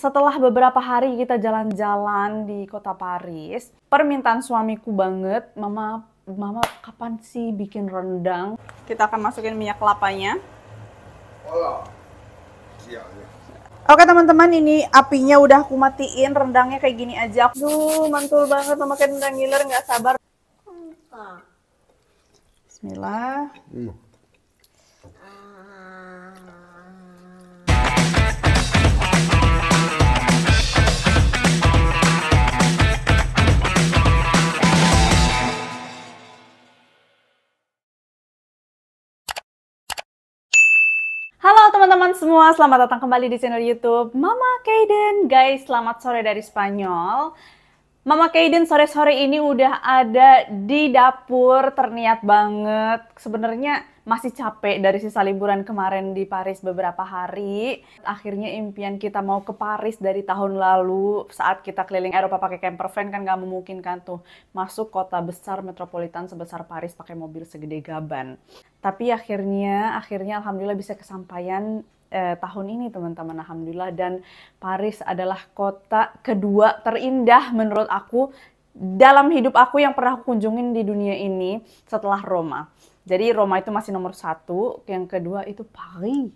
Setelah beberapa hari kita jalan-jalan di kota Paris, permintaan suamiku banget, Mama kapan sih bikin rendang? Kita akan masukin minyak kelapanya. Oke teman-teman, ini apinya udah aku matiin, rendangnya kayak gini aja. Duh, mantul banget memakai rendang ngiler, nggak sabar. Bismillah. Halo teman-teman semua, selamat datang kembali di channel YouTube Mama Kaiden. Guys, selamat sore dari Spanyol. Mama Kaiden sore-sore ini udah ada di dapur, terniat banget. Sebenarnya masih capek dari sisa liburan kemarin di Paris beberapa hari. Akhirnya impian kita mau ke Paris dari tahun lalu. Saat kita keliling Eropa pakai camper van kan gak memungkinkan tuh masuk kota besar metropolitan sebesar Paris pakai mobil segede gaban. Tapi akhirnya alhamdulillah bisa kesampaian tahun ini teman-teman, alhamdulillah. Dan Paris adalah kota kedua terindah menurut aku dalam hidup aku yang pernah aku kunjungin di dunia ini setelah Roma. Jadi Roma itu masih nomor 1, yang kedua itu Paris.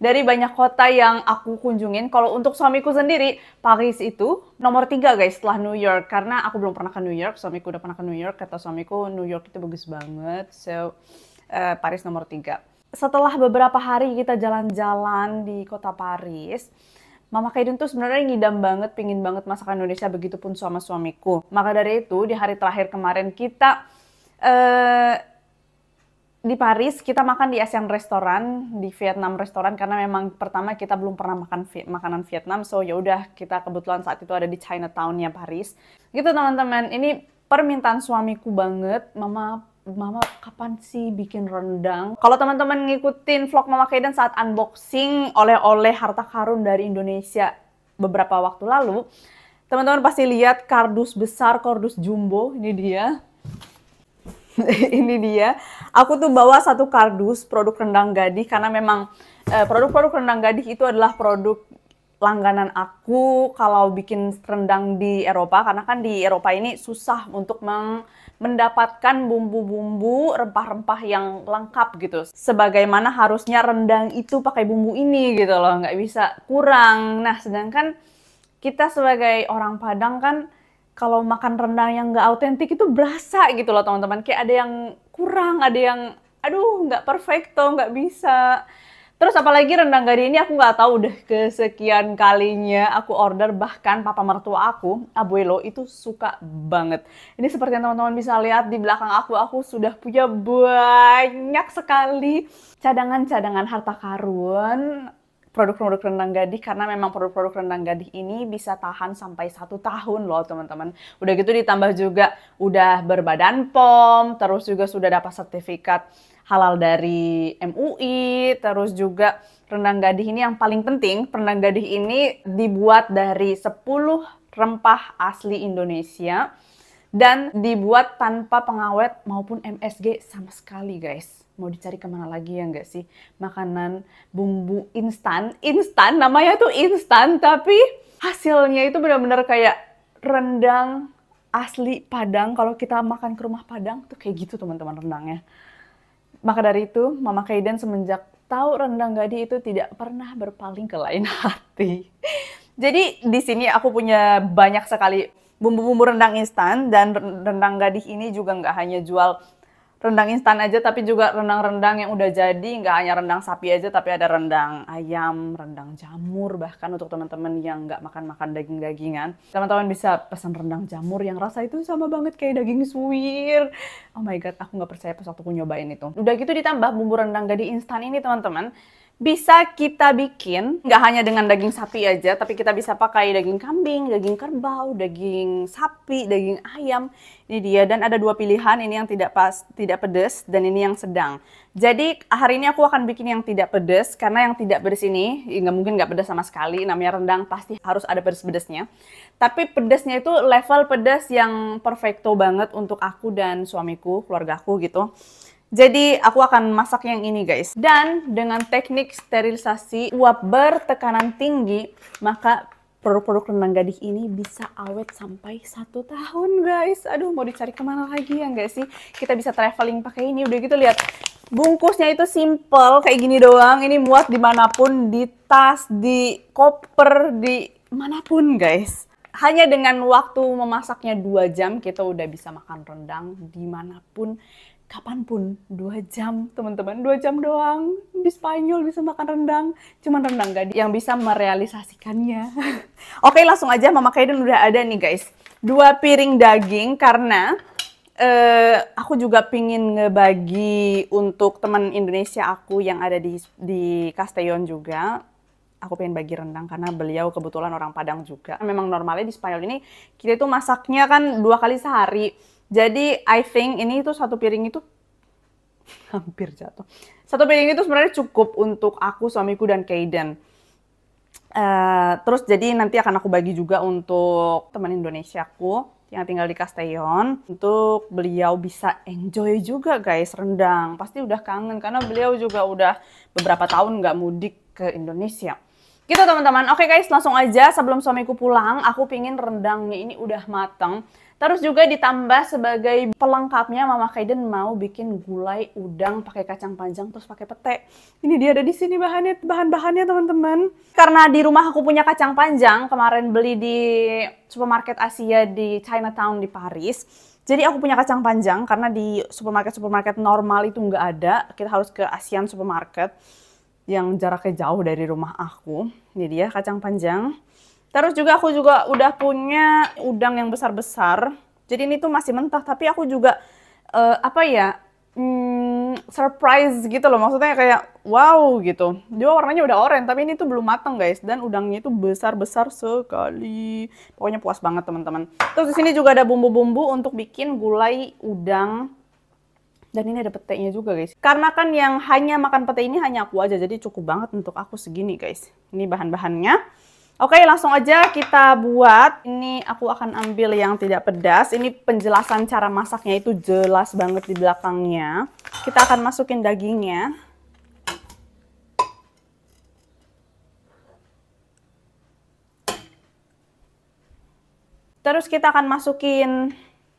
Dari banyak kota yang aku kunjungin, kalau untuk suamiku sendiri, Paris itu nomor 3 guys setelah New York. Karena aku belum pernah ke New York, suamiku udah pernah ke New York, kata suamiku New York itu bagus banget. So, Paris nomor 3. Setelah beberapa hari kita jalan-jalan di kota Paris, Mama Kaiden tuh sebenarnya ngidam banget, pingin banget masakan Indonesia, begitupun sama suamiku. Maka dari itu, di hari terakhir kemarin kita di Paris, kita makan di Asian restoran, di Vietnam restoran, karena memang pertama kita belum pernah makan makanan Vietnam, so ya udah kita kebetulan saat itu ada di Chinatown-nya Paris. Gitu teman-teman, ini permintaan suamiku banget, Mama kapan sih bikin rendang? Kalau teman-teman ngikutin vlog Mama Kaiden saat unboxing oleh-oleh harta karun dari Indonesia beberapa waktu lalu, teman-teman pasti lihat kardus besar, kardus jumbo, ini dia. Ini dia. Aku tuh bawa satu kardus produk rendang Gadih karena memang produk-produk rendang Gadih itu adalah produk langganan aku kalau bikin rendang di Eropa, karena kan di Eropa ini susah untuk mendapatkan bumbu-bumbu rempah-rempah yang lengkap gitu. Sebagaimana harusnya rendang itu pakai bumbu ini gitu loh, nggak bisa kurang. Nah, sedangkan kita sebagai orang Padang kan kalau makan rendang yang nggak autentik itu berasa gitu loh teman-teman. Kayak ada yang kurang, ada yang aduh nggak perfecto, nggak bisa. Terus apalagi rendang Gadih ini aku nggak tahu udah kesekian kalinya aku order, bahkan papa mertua aku, Abuelo, itu suka banget. Ini seperti yang teman-teman bisa lihat di belakang aku sudah punya banyak sekali cadangan-cadangan harta karun produk-produk rendang Gadih, karena memang produk-produk rendang Gadih ini bisa tahan sampai 1 tahun loh teman-teman. Udah gitu ditambah juga udah berbadan POM, terus juga sudah dapat sertifikat halal dari MUI, terus juga rendang Gadih ini yang paling penting, rendang Gadih ini dibuat dari 10 rempah asli Indonesia dan dibuat tanpa pengawet maupun MSG sama sekali guys. Mau dicari kemana lagi ya nggak sih? Makanan bumbu instan, namanya tuh instan, tapi hasilnya itu benar-benar kayak rendang asli Padang. Kalau kita makan ke rumah Padang tuh kayak gitu teman-teman rendangnya. Maka dari itu, Mama Kaiden semenjak tahu rendang Gadih itu tidak pernah berpaling ke lain hati. Jadi di sini aku punya banyak sekali bumbu-bumbu rendang instan, dan rendang Gadih ini juga nggak hanya jual rendang instan aja, tapi juga rendang-rendang yang udah jadi, nggak hanya rendang sapi aja, tapi ada rendang ayam, rendang jamur, bahkan untuk teman-teman yang nggak makan daging-dagingan, teman-teman bisa pesan rendang jamur yang rasa itu sama banget kayak daging suwir. Oh my god, aku nggak percaya pas waktu aku nyobain itu. Udah gitu ditambah bumbu rendang Gadih instan ini teman-teman, bisa kita bikin nggak hanya dengan daging sapi aja, tapi kita bisa pakai daging kambing, daging kerbau, daging sapi, daging ayam. Ini dia, dan ada 2 pilihan, ini yang tidak pedas dan ini yang sedang. Jadi hari ini aku akan bikin yang tidak pedas, karena yang tidak pedas ini nggak mungkin nggak pedas sama sekali. Namanya rendang pasti harus ada pedas-pedasnya. Tapi pedasnya itu level pedas yang perfecto banget untuk aku dan suamiku, keluargaku gitu. Jadi aku akan masak yang ini guys. Dan dengan teknik sterilisasi uap bertekanan tinggi, maka produk-produk rendang gadih ini bisa awet sampai 1 tahun guys. Aduh, mau dicari kemana lagi ya nggak sih? Kita bisa traveling pakai ini. Udah gitu lihat, bungkusnya itu simple kayak gini doang. Ini muat dimanapun, di tas, di koper, di manapun guys. Hanya dengan waktu memasaknya 2 jam, kita udah bisa makan rendang dimanapun, kapanpun. 2 jam, teman-teman. 2 jam doang. Di Spanyol bisa makan rendang. Cuman rendang gadih yang bisa merealisasikannya. Oke, langsung aja. Mama Kaiden udah ada nih, guys. 2 piring daging, karena aku juga pingin ngebagi untuk teman Indonesia aku yang ada di Castellón juga. Aku pengen bagi rendang karena beliau kebetulan orang Padang juga. Memang normalnya di Spanyol ini kita itu masaknya kan 2 kali sehari. Jadi I think ini tuh 1 piring itu hampir jatuh. 1 piring itu sebenarnya cukup untuk aku, suamiku, dan Kaiden. Terus jadi nanti akan aku bagi juga untuk teman Indonesiaku yang tinggal di Castellón. Untuk beliau bisa enjoy juga guys rendang. Pasti udah kangen karena beliau juga udah beberapa tahun nggak mudik ke Indonesia. Gitu teman-teman. Oke guys, langsung aja sebelum suamiku pulang, aku pingin rendangnya ini udah mateng. Terus juga ditambah sebagai pelengkapnya, Mama Kaiden mau bikin gulai udang pakai kacang panjang terus pakai pete. Ini dia ada di sini bahan-bahannya teman-teman. Karena di rumah aku punya kacang panjang, kemarin beli di supermarket Asia di Chinatown di Paris. Jadi aku punya kacang panjang karena di supermarket normal itu nggak ada. Kita harus ke Asian supermarket yang jaraknya jauh dari rumah aku. Ini dia kacang panjang. Terus juga aku juga udah punya udang yang besar-besar. Jadi ini tuh masih mentah, tapi aku juga surprise gitu loh. Maksudnya kayak wow gitu. Dia warnanya udah oranye, tapi ini tuh belum matang guys. Dan udangnya itu besar-besar sekali. Pokoknya puas banget teman-teman. Terus di sini juga ada bumbu-bumbu untuk bikin gulai udang. Dan ini ada petenya juga guys. Karena kan yang hanya makan pete ini hanya aku aja. Jadi cukup banget untuk aku segini guys. Ini bahan-bahannya. Oke, langsung aja kita buat. Ini aku akan ambil yang tidak pedas. Ini penjelasan cara masaknya itu jelas banget di belakangnya. Kita akan masukin dagingnya. Terus kita akan masukin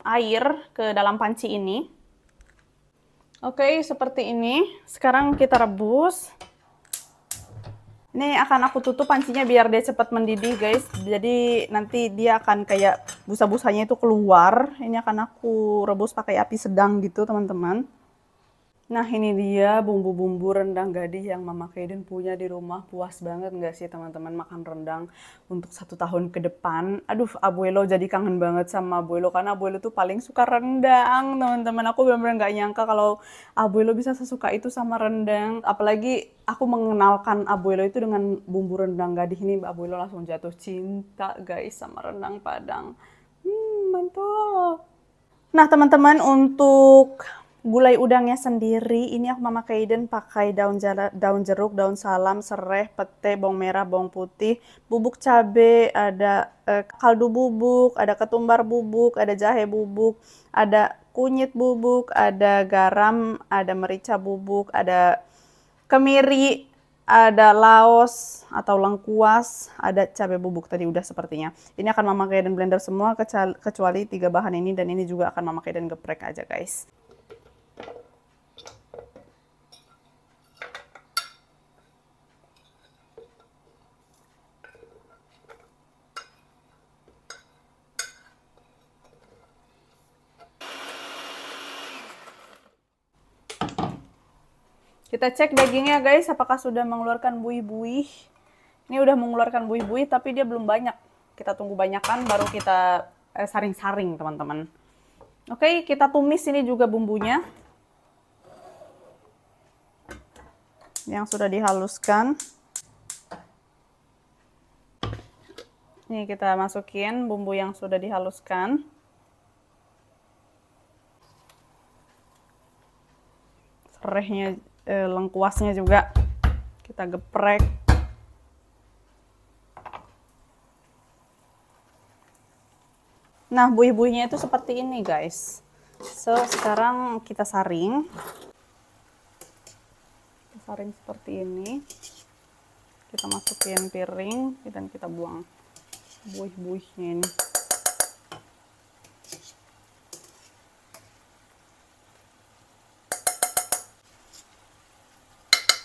air ke dalam panci ini. Oke, seperti ini. Sekarang kita rebus. Ini akan aku tutup pancinya biar dia cepat mendidih guys. Jadi nanti dia akan kayak busa-busanya itu keluar. Ini akan aku rebus pakai api sedang gitu teman-teman. Nah ini dia bumbu-bumbu rendang gadih yang Mama Kaiden punya di rumah. Puas banget nggak sih teman-teman makan rendang untuk 1 tahun ke depan. Aduh, Abuelo jadi kangen banget sama Abuelo karena Abuelo tuh paling suka rendang teman-teman. Aku benar-benar nggak nyangka kalau Abuelo bisa sesuka itu sama rendang. Apalagi aku mengenalkan Abuelo itu dengan bumbu rendang gadih ini. Abuelo langsung jatuh cinta guys sama rendang Padang. Mantap. Nah teman-teman, untuk gulai udangnya sendiri, ini aku Mama Kaiden pakai daun jeruk, daun salam, sereh, pete, bawang merah, bawang putih, bubuk cabe, ada kaldu bubuk, ada ketumbar bubuk, ada jahe bubuk, ada kunyit bubuk, ada garam, ada merica bubuk, ada kemiri, ada laos atau lengkuas, ada cabai bubuk tadi udah sepertinya. Ini akan Mama Kaiden blender semua kecuali 3 bahan ini, dan ini juga akan Mama Kaiden geprek aja guys. Kita cek dagingnya guys, apakah sudah mengeluarkan buih-buih. Ini udah mengeluarkan buih-buih, tapi dia belum banyak. Kita tunggu banyakan, baru kita saring-saring teman-teman. Oke, kita tumis ini juga bumbunya. Yang sudah dihaluskan. Ini kita masukin bumbu yang sudah dihaluskan. Serehnya, lengkuasnya juga kita geprek. Nah, buih-buihnya itu seperti ini guys. So, sekarang kita saring. besarin seperti ini. Kita masukin piring dan kita buang buih-buihnya ini.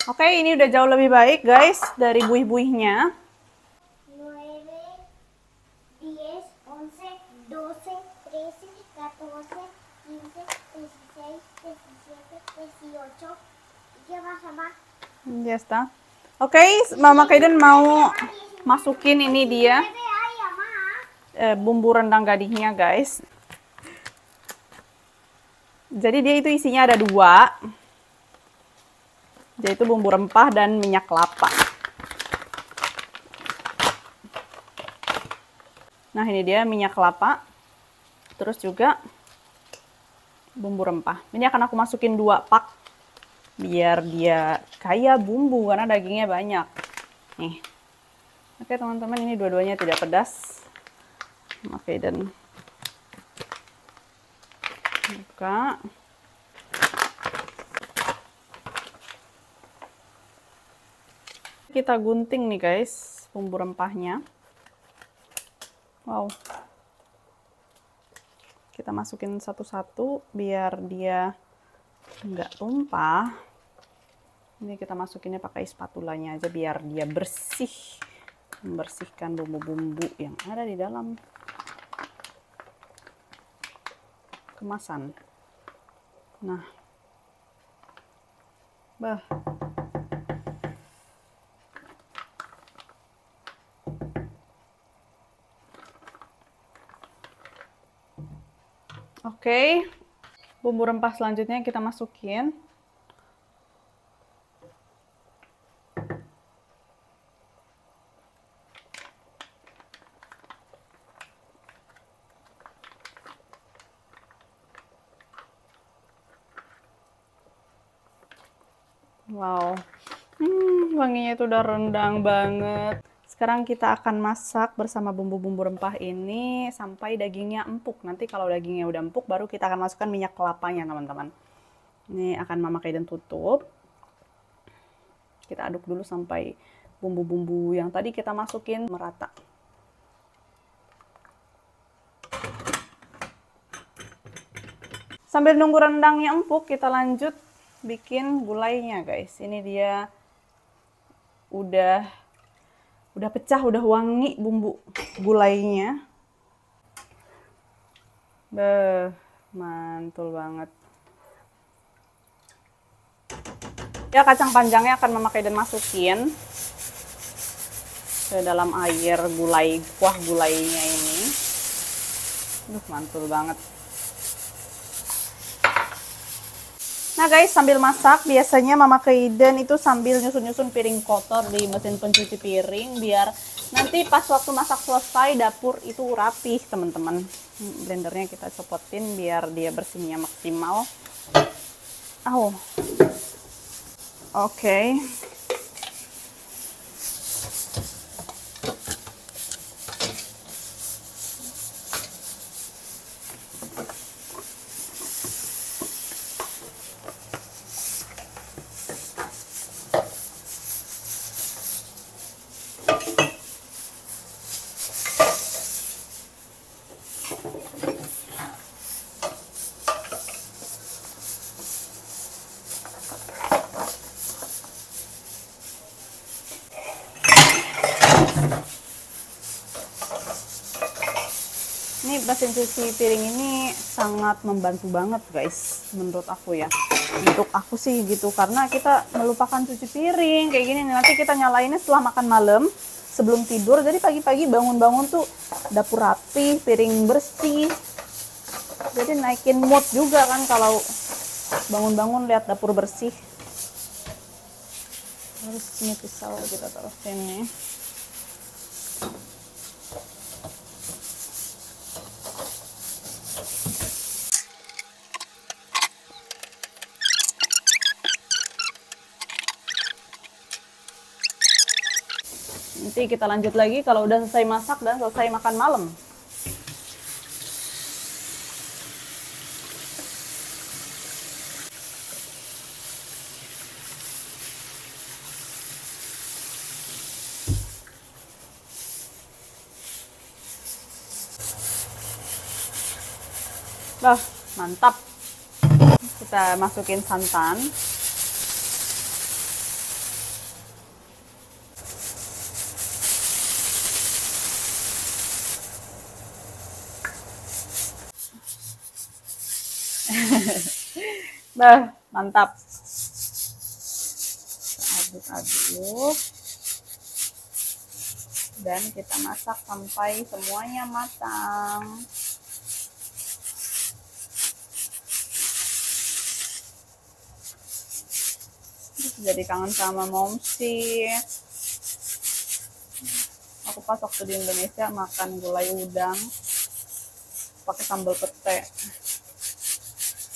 Oke, ini udah jauh lebih baik guys dari buih-buihnya. 9, 10, 11, 12, 13, 14, 15, 16, 17, 18. ¿Qué más, mamá? Ya está. Oke, Mama Kaiden mau masukin ini dia bumbu rendang gadingnya guys. Jadi dia itu isinya ada 2, yaitu bumbu rempah dan minyak kelapa. Nah ini dia minyak kelapa, terus juga bumbu rempah. Ini akan aku masukin 2 pak, biar dia kaya bumbu karena dagingnya banyak. Nih, oke teman-teman, ini dua-duanya tidak pedas. Oke, dan buka. Kita gunting nih guys bumbu rempahnya. Wow. Kita masukin satu-satu biar dia nggak tumpah. Ini kita masukinnya pakai spatulanya aja biar dia bersih. Membersihkan bumbu-bumbu yang ada di dalam kemasan. Nah. Bah. Oke, bumbu rempah selanjutnya kita masukin. Wow, wanginya itu udah rendang banget. Sekarang kita akan masak bersama bumbu-bumbu rempah ini sampai dagingnya empuk. Nanti kalau dagingnya udah empuk, baru kita akan masukkan minyak kelapanya, teman-teman. Ini akan Mama Kaiden tutup. Kita aduk dulu sampai bumbu-bumbu yang tadi kita masukin merata. Sambil nunggu rendangnya empuk, kita lanjut bikin gulainya, guys. Ini dia udah pecah, udah wangi bumbu gulainya. Beuh, mantul banget. Ya, kacang panjangnya akan Mama Kaiden masukin ke dalam air gulai, kuah gulainya ini. Mantul banget. Nah guys, sambil masak, biasanya Mama Kaiden itu sambil nyusun-nyusun piring kotor di mesin pencuci piring, biar nanti pas waktu masak selesai, dapur itu rapih, teman-teman. Blendernya kita copotin biar dia bersihnya maksimal. Oke. Ini mesin cuci piring ini sangat membantu banget guys, menurut aku ya. Untuk aku sih gitu, karena kita melupakan cuci piring kayak gini. Nanti kita nyalainnya setelah makan malam, sebelum tidur. Jadi pagi-pagi bangun-bangun tuh dapur rapi, piring bersih. Jadi naikin mood juga kan kalau bangun-bangun lihat dapur bersih. Terus ini pisau kita taruh sini. Nanti kita lanjut lagi kalau udah selesai masak dan selesai makan malam. Wah, mantap. Kita masukin santan. Bah, mantap. Aduk-aduk. Dan kita masak sampai semuanya matang. Jadi kangen sama momsi. Aku pas waktu di Indonesia makan gulai udang pakai sambal pete.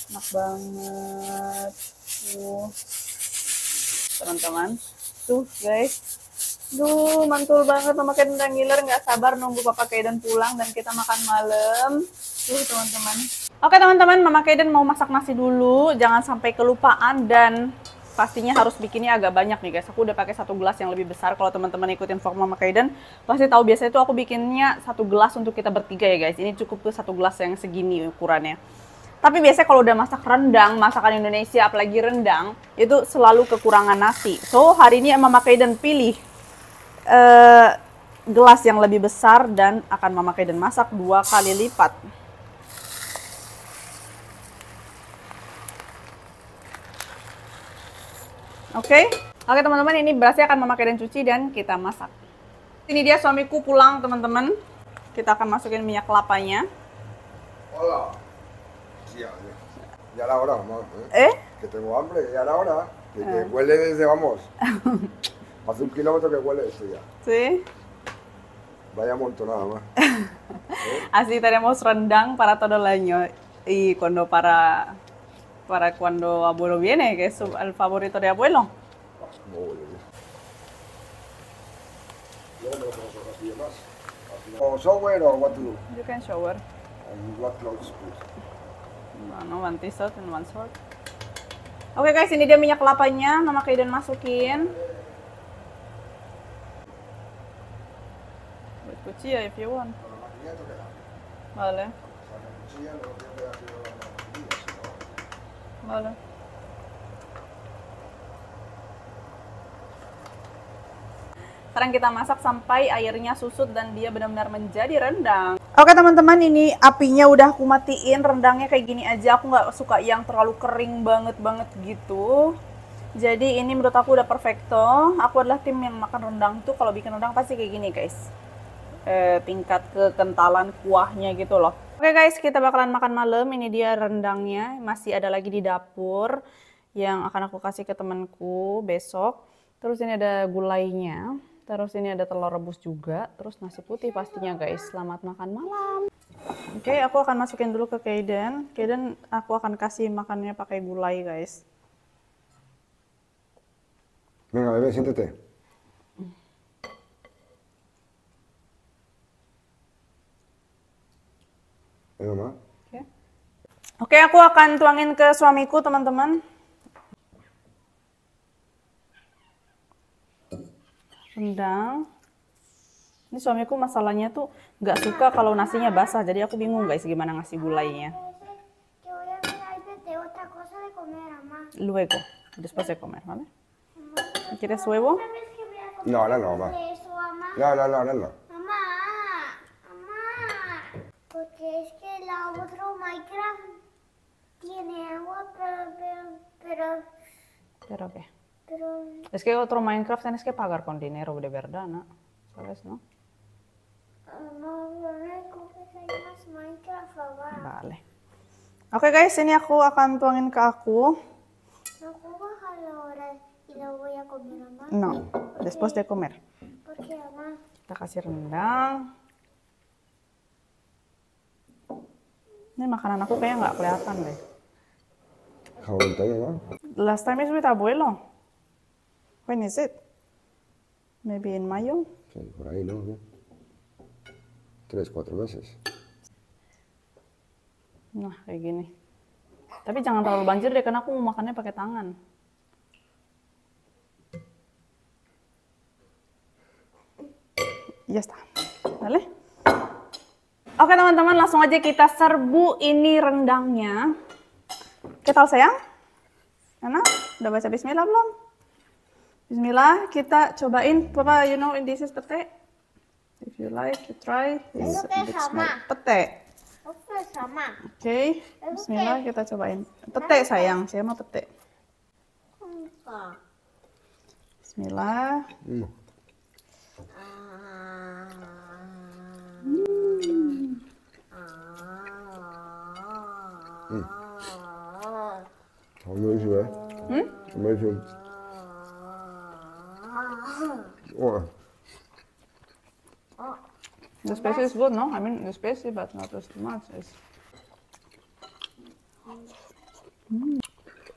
Enak banget. Tuh. Teman-teman. Tuh guys. Duh, mantul banget memakai rendang ngiler. Nggak sabar nunggu Papa Kaiden pulang dan kita makan malam. Tuh teman-teman. Oke teman-teman, Mama Kaiden mau masak nasi dulu. Jangan sampai kelupaan dan pastinya harus bikinnya agak banyak nih guys. Aku udah pakai 1 gelas yang lebih besar. Kalau teman-teman ikutin vlog Mama Kaiden pasti tahu biasanya itu aku bikinnya 1 gelas untuk kita bertiga ya guys. Ini cukup tuh 1 gelas yang segini ukurannya. Tapi biasanya kalau udah masak rendang, masakan Indonesia apalagi rendang, itu selalu kekurangan nasi. So hari ini Mama Kaiden pilih gelas yang lebih besar dan akan Mama Kaiden masak 2 kali lipat. Oke, teman-teman, ini berasnya akan Mama Kaiden cuci dan kita masak. Ini dia suamiku pulang teman-teman. Kita akan masukin minyak kelapanya. Hola. Sí, ya la hora, mamá. Que tengo hambre, ya la hora. Que huele desde, vamos. Hace 1 kilómetro que huele esto ya. Sí. Vaya montonada más. Así tenemos rendang para todo el año. Y cuando cuando abuelo viene, que es el favorito de abuelo. No huele bien. Luego me lo pongo así de más. O shower or what to do? You can shower. And what clothes, please? No, one t-shirt and one short. Oke guys, ini dia minyak kelapanya. Mama Kaiden masukin. With cuchilla if you want. Vale. Vale. Sekarang kita masak sampai airnya susut dan dia benar-benar menjadi rendang. Oke teman-teman, ini apinya udah aku matiin. Rendangnya kayak gini aja. Aku nggak suka yang terlalu kering banget gitu. Jadi ini menurut aku udah perfecto. Aku adalah tim yang makan rendang tuh kalau bikin rendang pasti kayak gini guys. Tingkat kekentalan kuahnya gitu loh. Oke guys, kita bakalan makan malam. Ini dia rendangnya. Masih ada lagi di dapur yang akan aku kasih ke temanku besok. Terus ini ada gulainya. Terus ini ada telur rebus juga. Terus nasi putih pastinya guys. Selamat makan malam. Oke, aku akan masukin dulu ke Kaiden. Kaiden aku akan kasih makannya pakai gulai guys. Venga, bebé, siéntate. Ayo, Ma. Oke, aku akan tuangin ke suamiku teman-teman. Rendang. Ini suamiku masalahnya tuh nggak suka kalau nasinya basah, jadi aku bingung guys gimana ngasih gulainya. Luego, después de comer, ¿vale? ¿Quieres huevo? No, ahora no, Ma. No, ahora no. Mamá, porque es que la otra Minecraft tiene agua, ¿Pero qué? pero Es que otro Minecraft tienes que pagar con dinero de verdad, ¿no? ¿Sabes, no? no compres ahí más Minecraft ahora. Vale. Oke guys, ini aku akan tuangin ke aku. No puedo bajar ahora y lo voy a comer, mamá. No, después de comer. ¿Por qué, mamá? Kita kasih rendang. Ini makanan aku kayaknya nggak kelihatan deh. Jabón también, ¿no? Last time is with abuelo. When is it? Maybe in mayo? Sí, por ahí, ¿no? 3, 4 meses. Nah, kayak gini. Tapi jangan terlalu banjir deh, karena aku mau makannya pakai tangan. Ya está. Vale? Oke teman-teman, langsung aja kita serbu ini rendangnya. Kita sayang? Enak? Udah baca bismillah belum? Bismillah, kita cobain. Papa, you know this is pete? If you like, you try. This sama. pete. Oke, sama. Oke, bismillah kita cobain. Pete sayang, saya mau pete. Bismillah. Amazing, eh? Amazing. Oh, The spicy is good, no? I mean, the spicy, but not too much.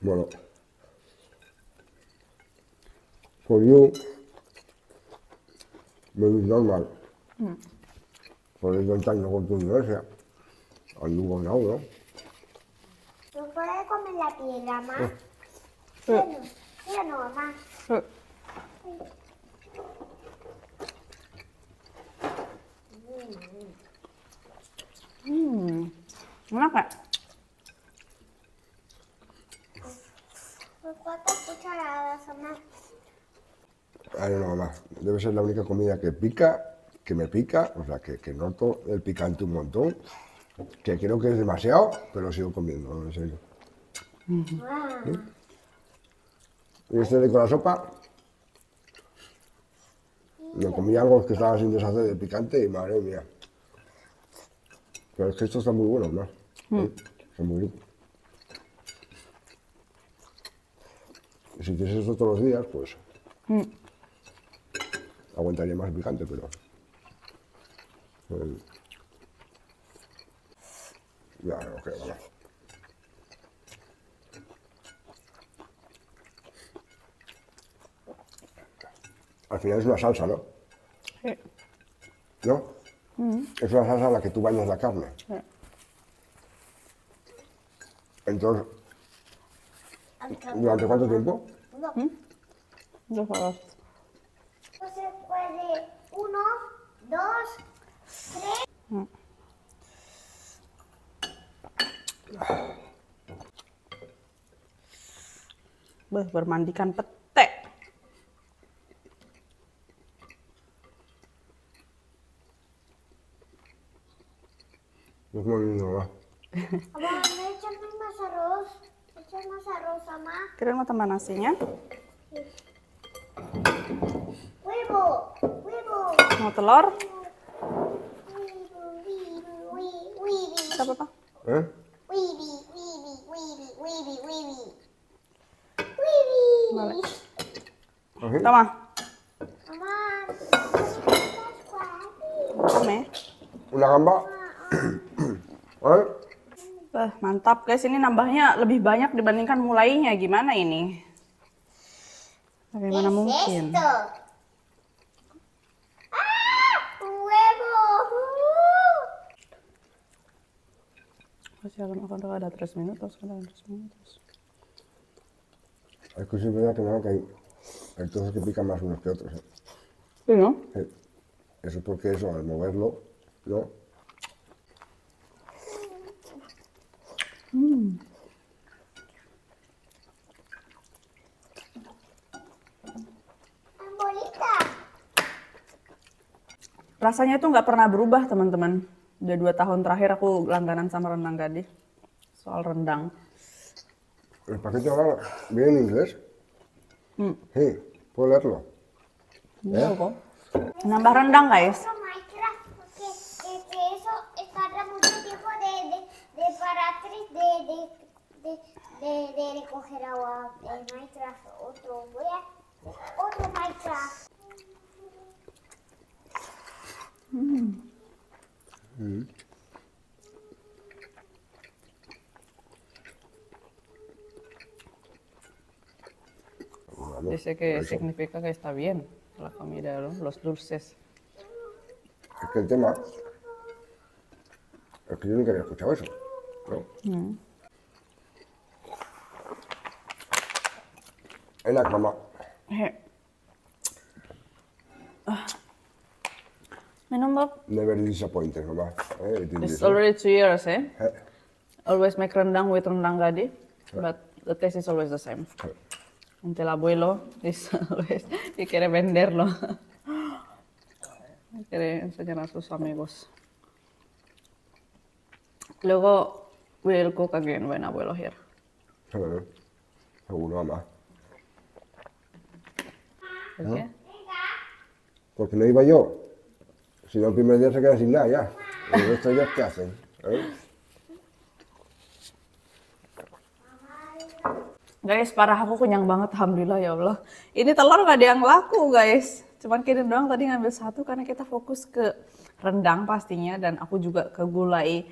bueno. For you, maybe it's normal. For you don't time to go to Indonesia. And you go now, no? ¿Tú puedes comer la piedra, mamá? Sí. ¿Sí o no, mamá? Sí. Enak nggak? ¿Cuántas cucharadas, mamá? Ay, no, mamá. Debe ser la única comida que pica, que me pica, o sea, que noto el picante un montón, que creo que es demasiado, pero sigo comiendo, no, en serio. Y este de con la sopa, me comí algo que estaba sin deshacer de picante y madre mía. Pero es que esto está muy bueno, ¿no? Está muy rico. Y si tienes esto todos los días, pues aguantaría más picante, pero... ya, ok, vale. Al final es una salsa, ¿no? Sí. ¿No? Es una salsa en la que tú bañas la carne. Sí. Entonces, ¿durante cuánto tiempo? Dos horas. No se puede. 1, 2, 3. Bermandikan pete. Es muy lindo, ¿verdad? Mamá, ¿me echan más arroz? ¿Me echan más arroz, mamá? Kira mau tambah nasinya? ¡Huevo! ¡Huevo! Mau telur? Wibi. Ada apa? ¿Eh? Wibi. Vale. ¿Así? Toma. Mamá, Come. ¿Una gamba? ¿Eh? Mantap guys, ini nambahnya lebih banyak dibandingkan mulainya. Gimana ini? Bagaimana mungkin? esto? ¡Ah! ¡Un huevo! Masih akan ada 3 minutos, ada 3 minutos. Es que sí es verdad que, no, que hay trozos que pican más unos que otros. ¿Eh? Sí, ¿no? Sí. Eso es porque eso, al moverlo, ¿no? ¡Bolita! Rasanya itu nggak pernah berubah teman-teman. Udah 2 tahun terakhir aku langganan sama Rendang Gadis. Soal rendang. El paquete ahora viene en inglés. Sí, puedo leerlo. Iya kok. Nambah rendang guys. Otro Minecraft, porque eso tarda mucho tiempo de paratriz de recoger agua en Minecraft. Otro Minecraft. Dice que significa que está bien la comida, ¿no? Los dulces. Es que el tema es que yo nunca había escuchado eso, ¿no? Enak, mamá. Minum, Bob. Never disappointed, mamá. It's already 2 years, eh? Eh, Always make rendang with rendang gadi, but the taste is always the same. Until abuelo is always, y quiere venderlo. Quiere enseñar a sus amigos. Luego we'll cook again when abuelo here. Seguro, mamá. ¿Por qué? Porque no iba yo. Si no, el primer día se queda sin nada ya. ¿Y el resto de días qué hacen? Guys, parah aku kenyang banget, alhamdulillah ya Allah. Ini telur gak ada yang laku guys. Cuman Kaden doang tadi ngambil satu karena kita fokus ke rendang pastinya. Dan aku juga ke gulai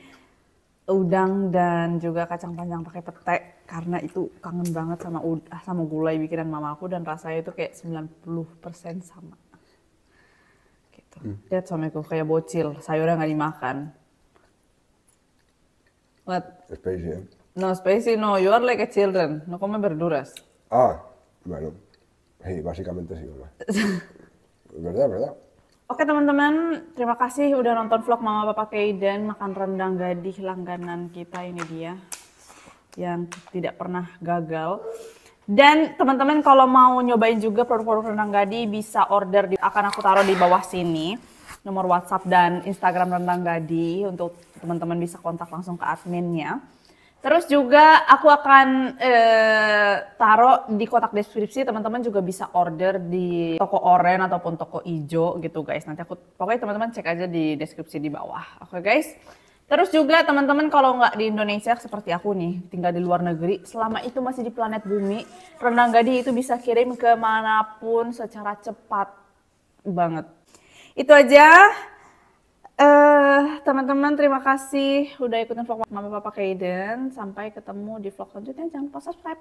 udang dan juga kacang panjang pakai pete. Karena itu kangen banget sama gulai bikinan mamaku dan rasanya itu kayak 90% sama. Gitu. Lihat suamiku kayak bocil, sayurnya nggak dimakan. What? Spicy, ¿eh? No, spicy no, you are like a children, no come verduras. Ah, bueno. Sí, básicamente sí, mamá. ¿Verdad, verdad? Oke teman-teman, terima kasih udah nonton vlog Mama Papa Kaden makan rendang gadih langganan kita, ini dia yang tidak pernah gagal. Dan teman-teman kalau mau nyobain juga produk-produk rendang gadih bisa order, akan aku taruh di bawah sini nomor WhatsApp dan Instagram rendang gadih untuk teman-teman bisa kontak langsung ke adminnya. Terus juga aku akan taruh di kotak deskripsi, teman-teman juga bisa order di toko oranye ataupun toko ijo gitu guys. Nanti pokoknya teman-teman cek aja di deskripsi di bawah. Oke guys. Terus juga teman-teman kalau nggak di Indonesia seperti aku nih, tinggal di luar negeri, selama itu masih di planet bumi, rendang gadih itu bisa kirim ke manapun secara cepat banget. Itu aja. Teman-teman terima kasih udah ikutin vlog Mama Papa Kaden. Sampai ketemu di vlog selanjutnya. Jangan lupa subscribe.